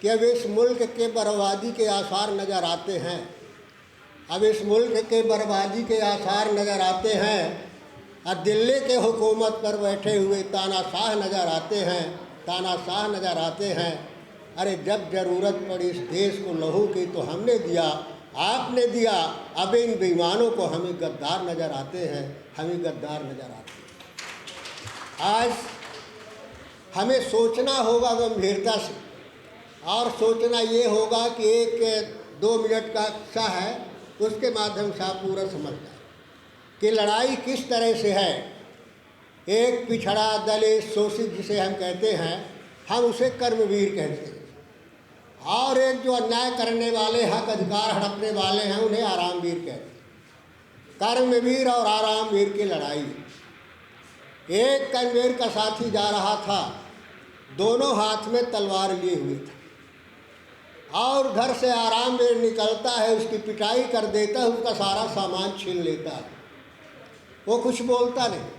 कि अब इस मुल्क के बर्बादी के आसार नज़र आते हैं, अब इस मुल्क के बर्बादी के आसार नज़र आते हैं और दिल्ली के हुकूमत पर बैठे हुए तानाशाह नज़र आते हैं, तानाशाह नज़र आते हैं। अरे जब ज़रूरत पड़ी इस देश को लहू की तो हमने दिया, आपने दिया, अब इन बेईमानों को हमें गद्दार नज़र आते हैं, हमें गद्दार नज़र आते हैं। आज हमें सोचना होगा गंभीरता से, और सोचना ये होगा कि 1-2 मिनट का किस्सा है, उसके माध्यम से आप पूरा समझ जाए कि लड़ाई किस तरह से है। एक पिछड़ा दलित शोषित जिसे हम कहते हैं, हम उसे कर्मवीर कहते हैं, और एक जो अन्याय करने वाले, हक अधिकार हड़पने वाले हैं, उन्हें आरामवीर कहते हैं। कर्मवीर और आरामवीर की लड़ाई। एक कर्मवीर का साथी जा रहा था, दोनों हाथ में तलवार लिए हुए थे, और घर से आरामवीर निकलता है, उसकी पिटाई कर देता है, उसका सारा सामान छीन लेता है। वो कुछ बोलता नहीं।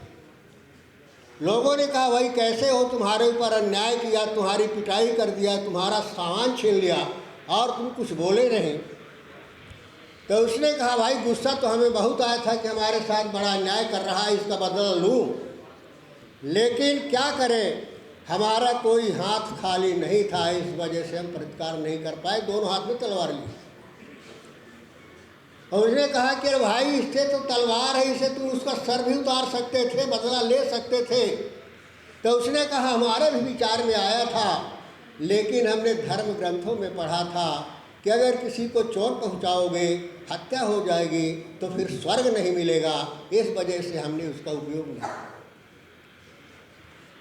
लोगों ने कहा भाई कैसे हो, तुम्हारे ऊपर अन्याय किया, तुम्हारी पिटाई कर दिया, तुम्हारा सामान छीन लिया और तुम कुछ बोले नहीं। तो उसने कहा भाई गुस्सा तो हमें बहुत आया था कि हमारे साथ बड़ा अन्याय कर रहा है, इसका बदला लूँ, लेकिन क्या करें, हमारा कोई हाथ खाली नहीं था, इस वजह से हम प्रतिकार नहीं कर पाए। दोनों हाथ में तलवार ली। और उसने कहा कि अरे भाई इससे तो तलवार है, इससे तुम उसका सर भी उतार सकते थे, बदला ले सकते थे। तो उसने कहा हमारे भी विचार में आया था, लेकिन हमने धर्म ग्रंथों में पढ़ा था कि अगर किसी को चोट पहुंचाओगे, हत्या हो जाएगी, तो फिर स्वर्ग नहीं मिलेगा। इस वजह से हमने उसका उपयोग नहीं किया।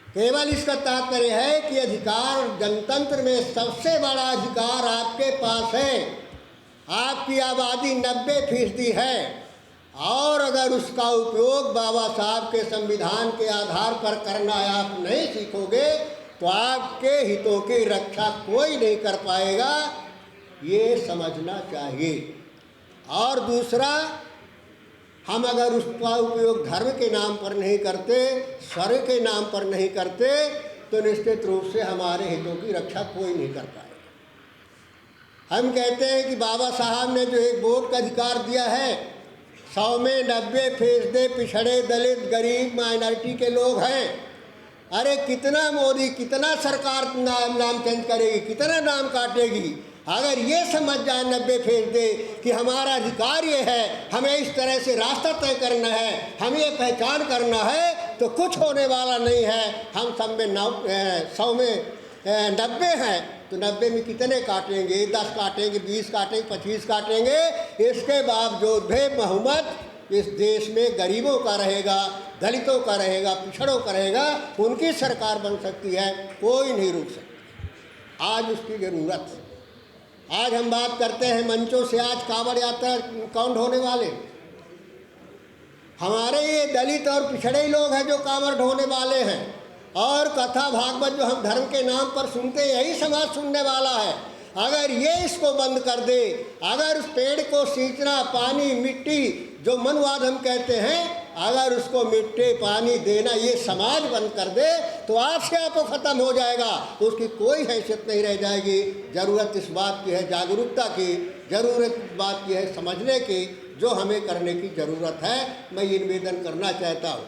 केवल इसका तात्पर्य है कि अधिकार, जनतंत्र में सबसे बड़ा अधिकार आपके पास है। आपकी आबादी 90% है, और अगर उसका उपयोग बाबा साहब के संविधान के आधार पर करना आप नहीं सीखोगे तो आपके हितों की रक्षा कोई नहीं कर पाएगा, ये समझना चाहिए। और दूसरा, हम अगर उसका उपयोग धर्म के नाम पर नहीं करते, स्वर्ग के नाम पर नहीं करते, तो निश्चित रूप से हमारे हितों की रक्षा कोई नहीं कर पाएगा। हम कहते हैं कि बाबा साहब ने जो एक वोट का अधिकार दिया है, 100 में 90% पिछड़े, दलित, गरीब, माइनॉरिटी के लोग हैं। अरे कितना मोदी, कितना सरकार नाम चेंज करेगी, कितना नाम काटेगी, अगर ये समझ जाए 90% कि हमारा अधिकार ये है, हमें इस तरह से रास्ता तय करना है, हमें ये पहचान करना है, तो कुछ होने वाला नहीं है। हम सब में 100 में 90 हैं, तो 90 में कितने काटेंगे? 10 काटेंगे, 20 काटेंगे, 25 काटेंगे। इसके बावजूद भी बहुमत इस देश में गरीबों का रहेगा, दलितों का रहेगा, पिछड़ों का रहेगा, उनकी सरकार बन सकती है, कोई नहीं रोक सकता। आज उसकी ज़रूरत है। आज हम बात करते हैं मंचों से, आज कांवड़ यात्रा काउंट होने वाले हमारे ये दलित और पिछड़े लोग हैं जो कांवड़ ढोने वाले हैं। और कथा भागवत जो हम धर्म के नाम पर सुनते, यही समाज सुनने वाला है। अगर ये इसको बंद कर दे, अगर उस पेड़ को सींचना, पानी, मिट्टी, जो मनवाद हम कहते हैं, अगर उसको मिट्टी पानी देना ये समाज बंद कर दे, तो आप से आपको ख़त्म हो जाएगा, उसकी कोई हैसियत नहीं रह जाएगी। ज़रूरत इस बात की है, जागरूकता की ज़रूरत, इस बात की है समझने की, जो हमें करने की ज़रूरत है। मैं ये निवेदन करना चाहता हूँ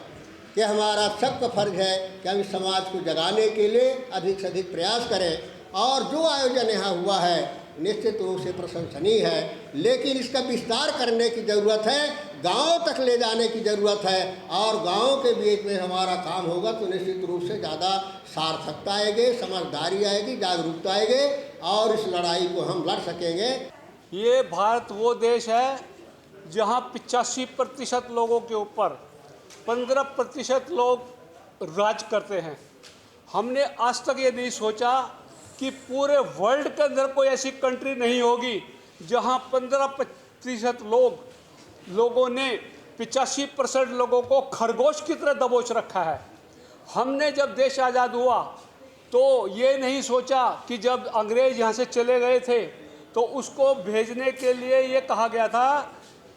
कि हमारा सबका फर्ज है कि हम इस समाज को जगाने के लिए अधिक से अधिक प्रयास करें। और जो आयोजन यहाँ हुआ है निश्चित रूप से प्रशंसनीय है, लेकिन इसका विस्तार करने की ज़रूरत है, गांव तक ले जाने की ज़रूरत है। और गांव के बीच में हमारा काम होगा तो निश्चित रूप से ज़्यादा सार्थकता आएगी, समझदारी आएगी, जागरूकता आएगी, और इस लड़ाई को हम लड़ सकेंगे। ये भारत वो देश है जहाँ 85% लोगों के ऊपर 15% लोग राज करते हैं। हमने आज तक ये नहीं सोचा कि पूरे वर्ल्ड के अंदर कोई ऐसी कंट्री नहीं होगी जहां 15% लोगों ने 85% लोगों को खरगोश की तरह दबोच रखा है। हमने जब देश आज़ाद हुआ तो ये नहीं सोचा कि जब अंग्रेज़ यहाँ से चले गए थे तो उसको भेजने के लिए ये कहा गया था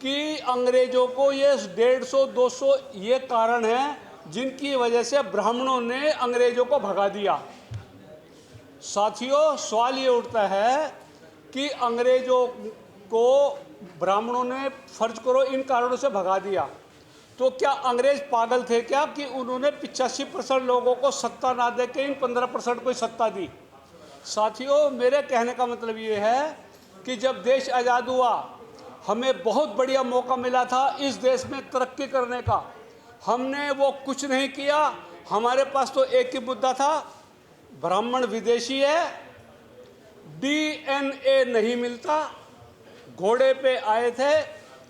कि अंग्रेज़ों को ये 150-200 ये कारण हैं जिनकी वजह से ब्राह्मणों ने अंग्रेज़ों को भगा दिया। साथियों, सवाल ये उठता है कि अंग्रेजों को ब्राह्मणों ने फर्ज करो इन कारणों से भगा दिया, तो क्या अंग्रेज पागल थे क्या कि उन्होंने 85% लोगों को सत्ता ना दे के इन 15% को सत्ता दी? साथियों, मेरे कहने का मतलब ये है कि जब देश आज़ाद हुआ हमें बहुत बढ़िया मौका मिला था इस देश में तरक्की करने का, हमने वो कुछ नहीं किया। हमारे पास तो एक ही मुद्दा था, ब्राह्मण विदेशी है, DNA नहीं मिलता, घोड़े पे आए थे,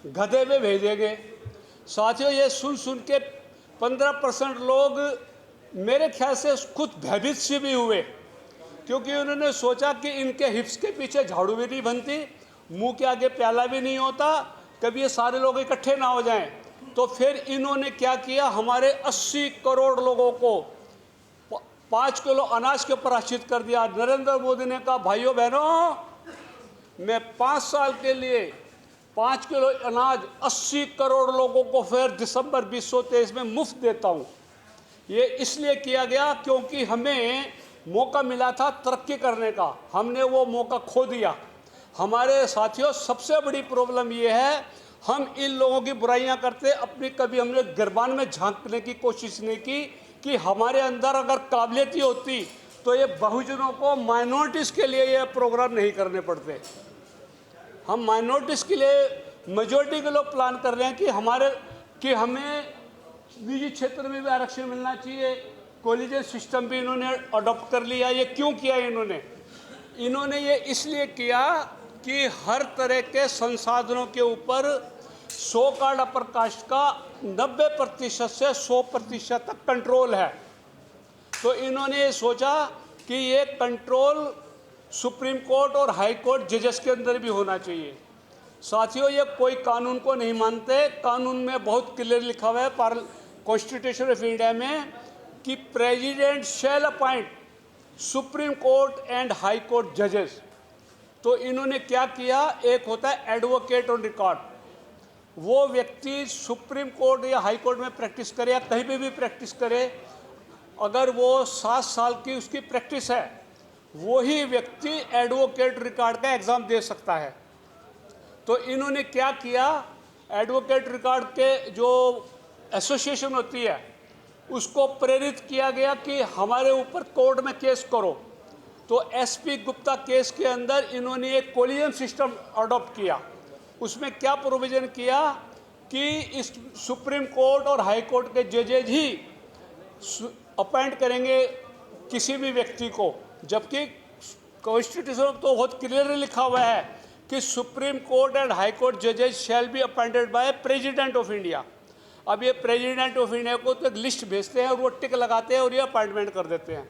गधे पे भेजे गए। साथियों, ये सुन सुन के 15% लोग मेरे ख्याल से खुद भयभीत से भी हुए, क्योंकि उन्होंने सोचा कि इनके हिप्स के पीछे झाड़ू भी नहीं बनती, मुंह के आगे प्याला भी नहीं होता, कभी ये सारे लोग इकट्ठे ना हो जाएं। तो फिर इन्होंने क्या किया, हमारे 80 करोड़ लोगों को 5 किलो अनाज के ऊपर आश्रित कर दिया। नरेंद्र मोदी ने कहा, भाइयों बहनों, मैं 5 साल के लिए 5 किलो अनाज 80 करोड़ लोगों को फिर दिसंबर 2023 में मुफ्त देता हूँ। ये इसलिए किया गया क्योंकि हमें मौका मिला था तरक्की करने का, हमने वो मौका खो दिया। हमारे साथियों, सबसे बड़ी प्रॉब्लम ये है, हम इन लोगों की बुराइयां करते, अपनी कभी हमने गिरबान में झांकने की कोशिश नहीं की कि हमारे अंदर अगर काबिलियत ही होती तो ये बहुजनों को, माइनॉरिटीज़ के लिए ये प्रोग्राम नहीं करने पड़ते। हम माइनॉरिटीज़ के लिए मेजॉरिटी के लोग प्लान कर रहे हैं कि हमें निजी क्षेत्र में भी आरक्षण मिलना चाहिए। कॉलेजियन सिस्टम भी इन्होंने अडॉप्ट कर लिया। ये क्यों किया इन्होंने ये इसलिए किया कि हर तरह के संसाधनों के ऊपर 100 कार्ड अपर कास्ट का 90% से 100% तक कंट्रोल है। तो इन्होंने ये सोचा कि ये कंट्रोल सुप्रीम कोर्ट और हाई कोर्ट जजेस के अंदर भी होना चाहिए। साथियों, ये कोई कानून को नहीं मानते। कानून में बहुत क्लियर लिखा हुआ है, कॉन्स्टिट्यूशन ऑफ इंडिया में, कि president shall appoint supreme court and high court जजेस। तो इन्होंने क्या किया, एक होता है एडवोकेट ऑन रिकॉर्ड, वो व्यक्ति सुप्रीम कोर्ट या हाई कोर्ट में प्रैक्टिस करे या कहीं पे भी प्रैक्टिस करे, अगर वो 7 साल की उसकी प्रैक्टिस है, वही व्यक्ति एडवोकेट रिकॉर्ड का एग्ज़ाम दे सकता है। तो इन्होंने क्या किया, एडवोकेट रिकॉर्ड के जो एसोसिएशन होती है उसको प्रेरित किया गया कि हमारे ऊपर कोर्ट में केस करो। तो SP गुप्ता केस के अंदर इन्होंने एक कोलिजियम सिस्टम अडॉप्ट किया। उसमें क्या प्रोविज़न किया कि इस सुप्रीम कोर्ट और हाई कोर्ट के जजेज ही अपॉइंट करेंगे किसी भी व्यक्ति को, जबकि कॉन्स्टिट्यूशन तो बहुत क्लियरली लिखा हुआ है कि supreme court and high court जजेज shall be appointed by president of India. अब ये प्रेसिडेंट ऑफ इंडिया को तो एक लिस्ट भेजते हैं और वो टिक लगाते हैं और ये अपॉइंटमेंट कर देते हैं।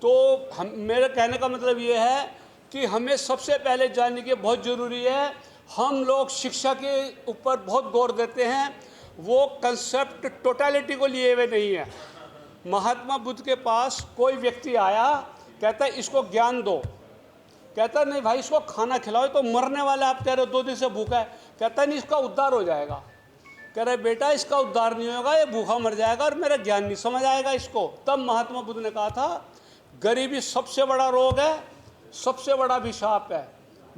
तो मेरे कहने का मतलब ये है कि हमें सबसे पहले जानने की बहुत ज़रूरी है, हम लोग शिक्षा के ऊपर बहुत गौर देते हैं, वो कंसेप्ट टोटलिटी को लिए हुए नहीं है। महात्मा बुद्ध के पास कोई व्यक्ति आया, कहता है इसको ज्ञान दो, कहता नहीं भाई इसको खाना खिलाओ, तो मरने वाला, आप कह रहे हो 2 दिन से भूखा है, कहता नहीं इसका उद्धार हो जाएगा। कह रहे बेटा इसका उद्धार नहीं होगा, ये भूखा मर जाएगा और मेरा ज्ञान नहीं समझ आएगा इसको। तब महात्मा बुद्ध ने कहा था, गरीबी सबसे बड़ा रोग है, सबसे बड़ा अभिशाप है।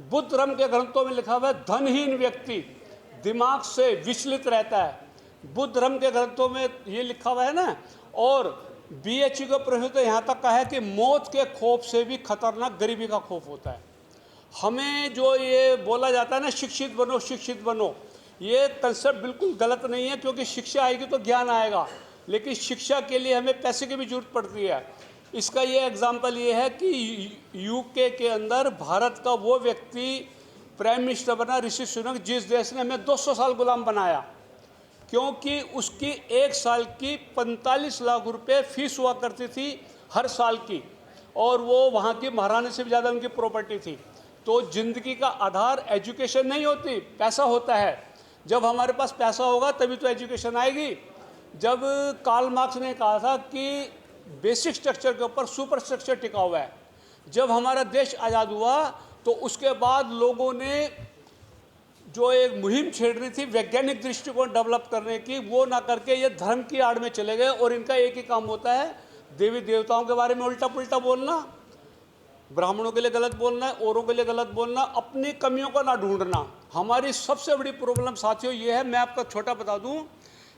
बुद्ध धर्म के ग्रंथों में लिखा हुआ है, धनहीन व्यक्ति दिमाग से विचलित रहता है। बुद्ध धर्म के ग्रंथों में ये लिखा हुआ है ना। और BHU का प्रश्न तो यहाँ तक का है कि मौत के खौफ से भी खतरनाक गरीबी का खौफ होता है। हमें जो ये बोला जाता है ना, शिक्षित बनो शिक्षित बनो, ये कंसेप्ट बिल्कुल गलत नहीं है, क्योंकि शिक्षा आएगी तो ज्ञान आएगा, लेकिन शिक्षा के लिए हमें पैसे की भी जरूरत पड़ती है। इसका ये एग्जाम्पल ये है कि UK के अंदर भारत का वो व्यक्ति प्राइम मिनिस्टर बना, ऋषि सुनक, जिस देश ने हमें 200 साल गुलाम बनाया, क्योंकि उसकी 1 साल की 45 लाख रुपए फीस हुआ करती थी हर साल की, और वो वहाँ की महारानी से भी ज़्यादा उनकी प्रॉपर्टी थी। तो ज़िंदगी का आधार एजुकेशन नहीं होती, पैसा होता है। जब हमारे पास पैसा होगा तभी तो एजुकेशन आएगी। जब कार्ल मार्क्स ने कहा था कि बेसिक स्ट्रक्चर के ऊपर सुपर स्ट्रक्चर टिका हुआ है, जब हमारा देश आज़ाद हुआ तो उसके बाद लोगों ने जो एक मुहिम छेड़नी थी वैज्ञानिक दृष्टिकोण डेवलप करने की, वो ना करके ये धर्म की आड़ में चले गए। और इनका एक ही काम होता है, देवी देवताओं के बारे में उल्टा पुल्टा बोलना, ब्राह्मणों के लिए गलत बोलना, औरों के लिए गलत बोलना, अपनी कमियों को ना ढूंढना। हमारी सबसे बड़ी प्रॉब्लम साथियों ये है, मैं आपको छोटा बता दूं,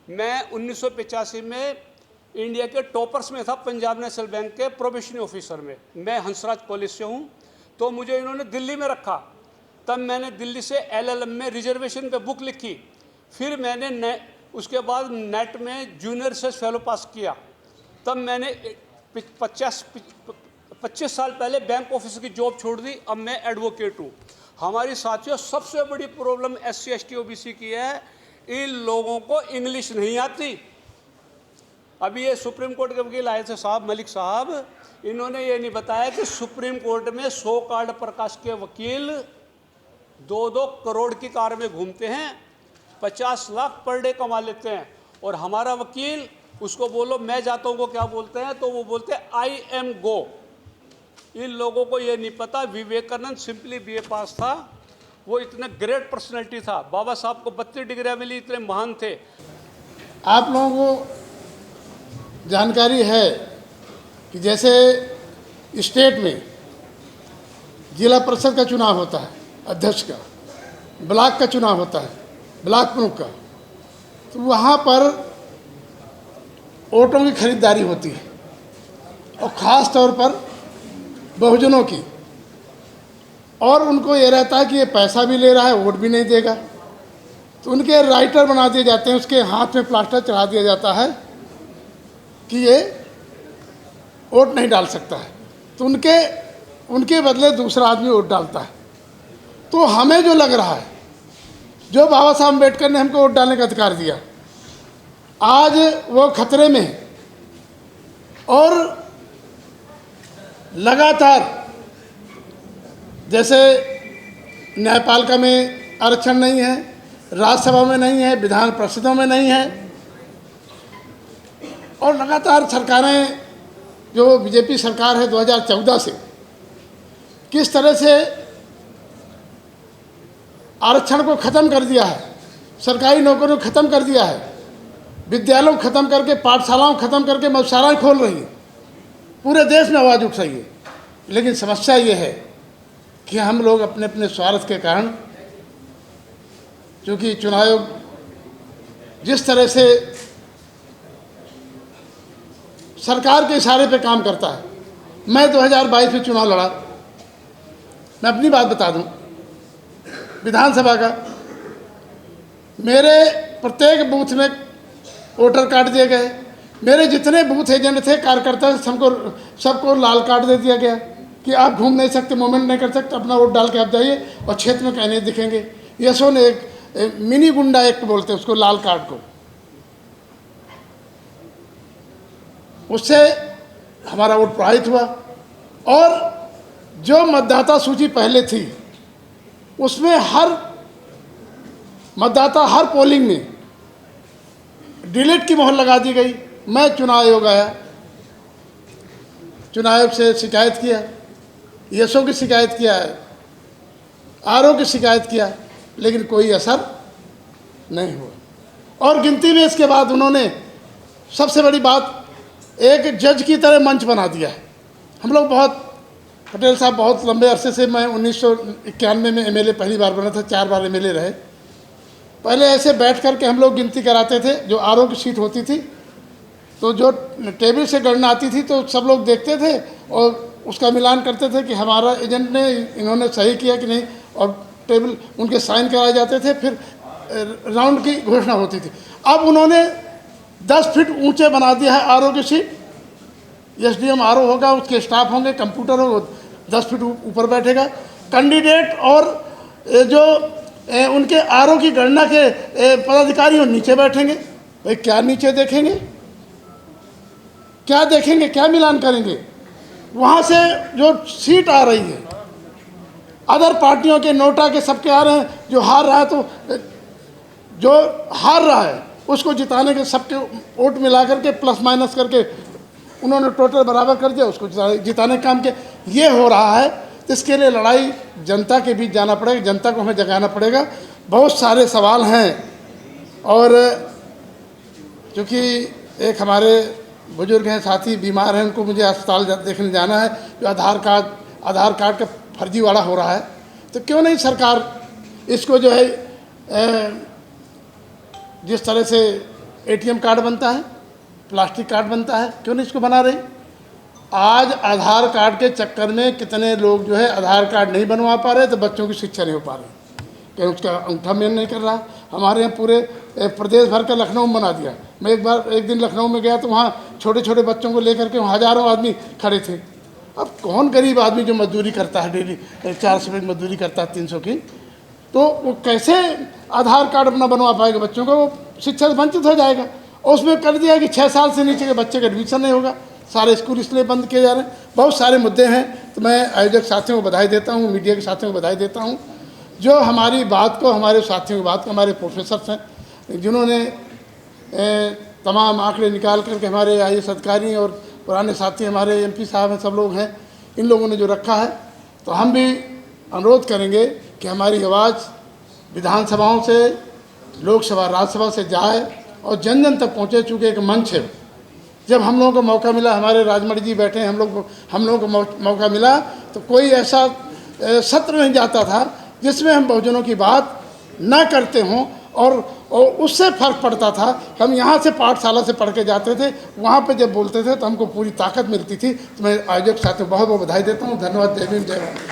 मैं 1985 में इंडिया के टॉपर्स में था, पंजाब नेशनल बैंक के प्रोबेशनरी ऑफिसर में। मैं हंसराज कॉलेज से हूँ, तो मुझे इन्होंने दिल्ली में रखा। तब मैंने दिल्ली से LLM में रिजर्वेशन पे बुक लिखी। फिर मैंने उसके बाद नेट में जूनियर रिसर्च फेलो पास किया। तब मैंने 25 साल पहले बैंक ऑफिसर की जॉब छोड़ दी। अब मैं एडवोकेट हूँ। हमारी साथियों सबसे बड़ी प्रॉब्लम SC ST OBC की है, इन लोगों को इंग्लिश नहीं आती। अभी ये सुप्रीम कोर्ट के वकील आए थे साहब, मलिक साहब, इन्होंने ये नहीं बताया कि सुप्रीम कोर्ट में 100 कार्ड प्रकाश के वकील 2-2 करोड़ की कार में घूमते हैं, 50 लाख पर डे कमा लेते हैं, और हमारा वकील उसको बोलो मैं जाता हूँ को क्या बोलते हैं, तो वो बोलते हैं आई एम गो। इन लोगों को ये नहीं पता विवेकानंद सिंपली BA पास था, वो इतने ग्रेट पर्सनैलिटी था, बाबा साहब को 32 डिग्रियाँ मिली, इतने महान थे। आप लोगों को जानकारी है कि जैसे स्टेट में जिला परिषद का चुनाव होता है अध्यक्ष का, ब्लॉक का चुनाव होता है ब्लॉक प्रमुख का, तो वहाँ पर वोटों की खरीदारी होती है, और ख़ास तौर पर बहुजनों की, और उनको ये रहता है कि ये पैसा भी ले रहा है, वोट भी नहीं देगा, तो उनके राइटर बना दिए जाते हैं, उसके हाथ में प्लास्टर चढ़ा दिया जाता है कि ये वोट नहीं डाल सकता है, तो उनके बदले दूसरा आदमी वोट डालता है। तो हमें जो लग रहा है, जो बाबा साहब अम्बेडकर ने हमको वोट डालने का अधिकार दिया, आज वो खतरे में है। और लगातार जैसे न्यायपालिका में आरक्षण नहीं है, राज्यसभा में नहीं है, विधान परिषदों में नहीं है, और लगातार सरकारें, जो बीजेपी सरकार है 2014 से, किस तरह से आरक्षण को ख़त्म कर दिया है, सरकारी नौकरियों को ख़त्म कर दिया है, विद्यालयों को ख़त्म करके, पाठशालाओं को ख़त्म करके मौशालाएँ खोल रही है, पूरे देश में आवाज़ उठ रही है। लेकिन समस्या ये है कि हम लोग अपने अपने स्वार्थ के कारण, क्योंकि चुनाव आयोग जिस तरह से सरकार के इशारे पे काम करता है, मैं 2022 में चुनाव लड़ा, मैं अपनी बात बता दूं, विधानसभा का मेरे प्रत्येक बूथ में वोटर कार्ड दिए गए, मेरे जितने बूथ एजेंट थे, कार्यकर्ता, सबको लाल कार्ड दे दिया गया कि आप घूम नहीं सकते, मूवमेंट नहीं कर सकते, अपना वोट डाल के आप जाइए और क्षेत्र में कहीं नहीं दिखेंगे। यशो ने एक मिनी गुंडा एक्ट बोलते हैं उसको, लाल कार्ड को, उससे हमारा वोट प्रभावित हुआ। और जो मतदाता सूची पहले थी उसमें हर मतदाता, हर पोलिंग में डिलीट की मोहर लगा दी गई। मैं चुनाव आयोग आया, चुनाव आयोग से शिकायत किया, यशो की शिकायत किया है, RO की शिकायत किया, लेकिन कोई असर नहीं हुआ। और गिनती में इसके बाद उन्होंने सबसे बड़ी बात, एक जज की तरह मंच बना दिया है। हम लोग बहुत, पटेल साहब बहुत लंबे अरसे से, मैं 1991 में MLA पहली बार बना था, 4 बार MLA रहे। पहले ऐसे बैठ कर के हम लोग गिनती कराते थे, जो RO की सीट होती थी, तो जो टेबल से गणना आती थी तो सब लोग देखते थे और उसका मिलान करते थे कि हमारा एजेंट ने, इन्होंने सही किया कि नहीं, और टेबल उनके साइन कराए जाते थे, फिर राउंड की घोषणा होती थी। अब उन्होंने 10 फीट ऊंचे बना दिया है RO की सीट। SDM RO होगा, उसके स्टाफ होंगे, कंप्यूटर होगा, 10 फीट ऊपर बैठेगा। कैंडिडेट और जो उनके RO की गणना के पदाधिकारी वो नीचे बैठेंगे। भाई क्या नीचे देखेंगे, क्या देखेंगे, क्या मिलान करेंगे? वहाँ से जो सीट आ रही है अदर पार्टियों के, नोटा के, सबके आ रहे हैं। जो हार रहा है, तो जो हार रहा है उसको जिताने के सबके वोट मिला करके प्लस माइनस करके उन्होंने टोटल बराबर कर दिया, उसको जिताने का काम किया। ये हो रहा है, तो इसके लिए लड़ाई जनता के बीच जाना पड़ेगा, जनता को हमें जगाना पड़ेगा। बहुत सारे सवाल हैं, और चूँकि एक हमारे बुजुर्ग हैं, साथी बीमार हैं, उनको मुझे अस्पताल देखने जाना है। जो आधार कार्ड आधार कार्ड का फर्जीवाड़ा हो रहा है, तो क्यों नहीं सरकार इसको जो है जिस तरह से एटीएम कार्ड बनता है, प्लास्टिक कार्ड बनता है, क्यों नहीं इसको बना रही। आज आधार कार्ड के चक्कर में कितने लोग जो है आधार कार्ड नहीं बनवा पा रहे, तो बच्चों की शिक्षा नहीं हो पा रही, कहीं उसका अंगूठा मेल नहीं कर रहा। हमारे यहाँ पूरे प्रदेश भर का लखनऊ में बना दिया। मैं एक दिन लखनऊ में गया तो वहाँ छोटे छोटे बच्चों को लेकर के वहाँ हज़ारों आदमी खड़े थे। अब कौन गरीब आदमी जो मजदूरी करता है, डेली 400 रुपये मजदूरी करता है 300 की, तो वो कैसे आधार कार्ड अपना बनवा पाएगा बच्चों को, वो शिक्षा से वंचित हो जाएगा। और उसमें कर दिया कि 6 साल से नीचे के बच्चे का एडमिशन नहीं होगा, सारे स्कूल इसलिए बंद किए जा रहे हैं। बहुत सारे मुद्दे हैं, तो मैं आयोजक साथियों को बधाई देता हूँ, मीडिया के साथियों को बधाई देता हूँ जो हमारी बात को, हमारे साथियों की बात को, हमारे प्रोफेसर्स हैं जिन्होंने तमाम आंकड़े निकाल करके, हमारे IAS अधिकारी और पुराने साथी हमारे MP साहब हैं, सब लोग हैं, इन लोगों ने जो रखा है, तो हम भी अनुरोध करेंगे कि हमारी आवाज़ विधानसभाओं से, लोकसभा, राज्यसभा से जाए और जन जन तक पहुँचे। चूँकि एक मंच है, जब हम लोगों को मौका मिला, हमारे राजमणि जी बैठे हैं, हम लोगों को मौका मिला, तो कोई ऐसा सत्र नहीं जाता था जिसमें हम बहुजनों की बात ना करते हों, और उससे फ़र्क पड़ता था। हम यहाँ से पाठशाला से पढ़ के जाते थे, वहाँ पे जब बोलते थे तो हमको पूरी ताकत मिलती थी। तो मैं आयोजक साथियों को बहुत बहुत बधाई देता हूँ। धन्यवाद। जय भीम, जय भारत।